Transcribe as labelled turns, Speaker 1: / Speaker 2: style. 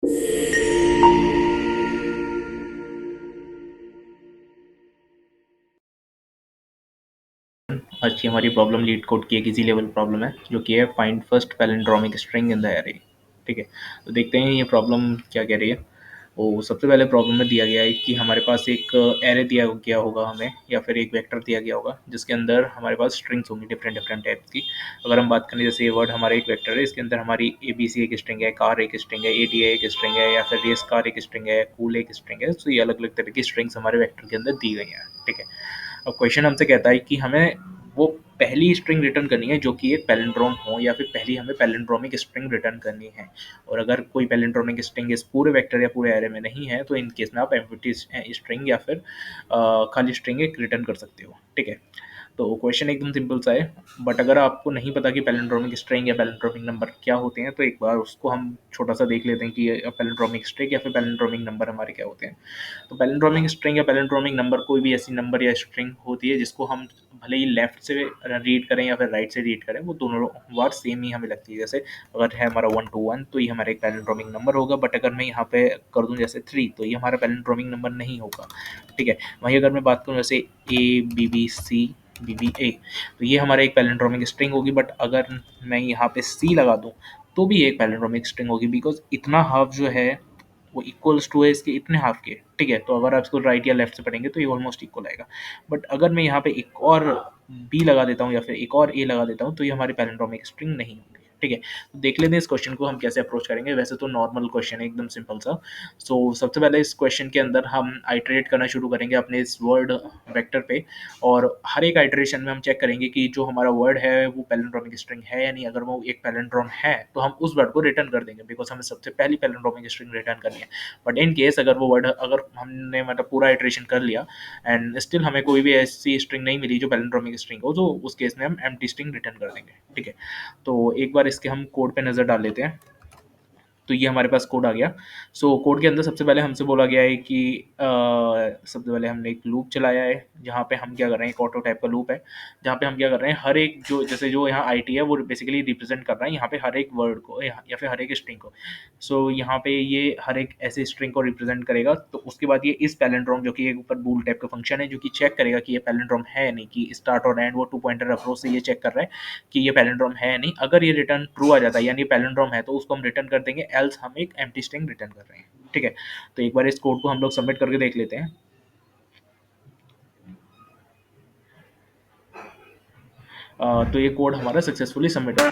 Speaker 1: आज की हमारी प्रॉब्लम लीड कोड की एक इजी लेवल प्रॉब्लम है जो कि है find first palindromic string in the array. ठीक है, तो देखते हैं ये प्रॉब्लम क्या कह रही है। वो सबसे पहले प्रॉब्लम में दिया गया है कि हमारे पास एक एरे दिया गया होगा हमें, या फिर एक वेक्टर दिया गया होगा जिसके अंदर हमारे पास स्ट्रिंग्स होंगी डिफरेंट डिफरेंट टाइप्स की। अगर हम बात करें, जैसे ये वर्ड हमारा एक वेक्टर है, इसके अंदर हमारी ए बी सी एक स्ट्रिंग है, कार एक स्ट्रिंग है, ए डी एक स्ट्रिंग है, या फिर रेस कार एक स्ट्रिंग है, कूल एक स्ट्रिंग है। तो ये अलग अलग तरह की स्ट्रिंग्स हमारे वेक्टर के अंदर दी गई हैं। ठीक है, अब क्वेश्चन हमसे कहता है कि हमें वो पहली स्ट्रिंग रिटर्न करनी है जो कि एक पैलिंड्रोम हो, या फिर पहली हमें पैलिंड्रोमिक स्ट्रिंग रिटर्न करनी है। और अगर कोई पैलिंड्रोमिक स्ट्रिंग इस पूरे वेक्टर या पूरे एरे में नहीं है, तो इन केस में आप एम्प्टी स्ट्रिंग या फिर खाली स्ट्रिंग एक रिटर्न कर सकते हो। ठीक है, तो क्वेश्चन एकदम सिंपल सा है। बट अगर आपको नहीं पता कि पैलिंड्रोमिक स्ट्रिंग या पैलिंड्रोमिक नंबर क्या होते हैं, तो एक बार उसको हम छोटा सा देख लेते हैं कि पैलिंड्रोमिक स्ट्रिंग या फिर पैलिंड्रोमिक नंबर हमारे क्या होते हैं। तो पैलिंड्रोमिक स्ट्रिंग या पैलिंड्रोमिक नंबर कोई भी ऐसी नंबर या स्ट्रिंग होती है जिसको हम भले ही लेफ्ट से रीड करें या फिर राइट से रीड करें, वो दोनों वर्ड सेम ही हमें लगती है। जैसे अगर है हमारा 1 to 1, तो ये हमारा एक पैलिंड्रोमिक नंबर होगा। बट अगर मैं यहाँ पे कर दूँ जैसे 3, तो ये हमारा पैलिंड्रोमिक नंबर नहीं होगा। ठीक है, वहीं अगर मैं बात करूँ जैसे ABBC BBA, तो ये हमारा एक पैलिंड्रोमिक स्ट्रिंग होगी। बट अगर मैं यहाँ पे C लगा दूँ तो भी एक पैलिंड्रोमिक स्ट्रिंग होगी, बिकॉज इतना हाफ जो है वो इक्वल्स टू है इसके इतने हाफ के। ठीक है, तो अगर आप इसको राइट या लेफ्ट से पढ़ेंगे तो ये ऑलमोस्ट इक्वल आएगा। बट अगर मैं यहाँ पे एक और बी लगा देता हूँ या फिर एक और ए लगा देता हूँ, तो ये हमारी पैलिंड्रोमिक स्ट्रिंग नहीं होगी। ठीक है, तो देख लेते हैं इस क्वेश्चन को हम कैसे अप्रोच करेंगे। वैसे तो नॉर्मल क्वेश्चन है, एकदम सिंपल सा। सो सबसे पहले इस क्वेश्चन के अंदर हम आइटरेट करना शुरू करेंगे अपने इस वर्ड वेक्टर पे, और हर एक आइटरेशन में हम चेक करेंगे कि जो हमारा वर्ड है वो पैलिंड्रोमिक स्ट्रिंग है या नहीं। अगर वो एक पैलिंड्रोम है तो हम उस वर्ड को रिटर्न कर देंगे, बिकॉज हमें सबसे पहली पैलिंड्रोमिक स्ट्रिंग रिटर्न करनी है। बट इन केस अगर वो वर्ड, अगर हमने मतलब पूरा इटरेशन कर लिया एंड स्टिल हमें कोई भी ऐसी स्ट्रिंग नहीं मिली जो पैलिंड्रोमिक स्ट्रिंग हो, तो उस केस में हम एम्प्टी स्ट्रिंग रिटर्न कर देंगे। ठीक है, तो एक बार इसके हम कोड पे नज़र डाल लेते हैं। तो ये हमारे पास कोड आ गया। सो कोड के अंदर सबसे पहले हमसे बोला गया है कि सबसे पहले हमने एक लूप चलाया है, जहाँ पे हम क्या कर रहे हैं, एक ऑटो टाइप का लूप है, जहाँ पे हम क्या कर रहे हैं, हर एक जो जैसे जो यहाँ आई टी है वो बेसिकली रिप्रेजेंट कर रहा है यहाँ पे हर एक वर्ड को या फिर हर एक स्ट्रिंग को। सो यहाँ पे ये हर एक ऐसे स्ट्रिंग को रिप्रेजेंट करेगा। तो उसके बाद ये इस पैलिंड्रोम, जो कि एक ऊपर बूल टाइप का फंक्शन है, जो कि चेक करेगा कि ये पैलिंड्रोम है नहीं, कि स्टार्ट और एंड वो 2 पॉइंटर अप्रोच से ये चेक कर रहा है कि ये पैलिंड्रोम है नहीं। अगर ये रिटर्न ट्रू आ जाता है यानी पैलिंड्रोम है, तो उसको हम रिटर्न कर देंगे, एल्स हम एक एम्प्टी स्ट्रिंग रिटर्न कर रहे हैं। ठीक है, तो एक बार इस कोड को हम लोग सबमिट करके देख लेते हैं। तो ये कोड हमारा सक्सेसफुली सबमिट हो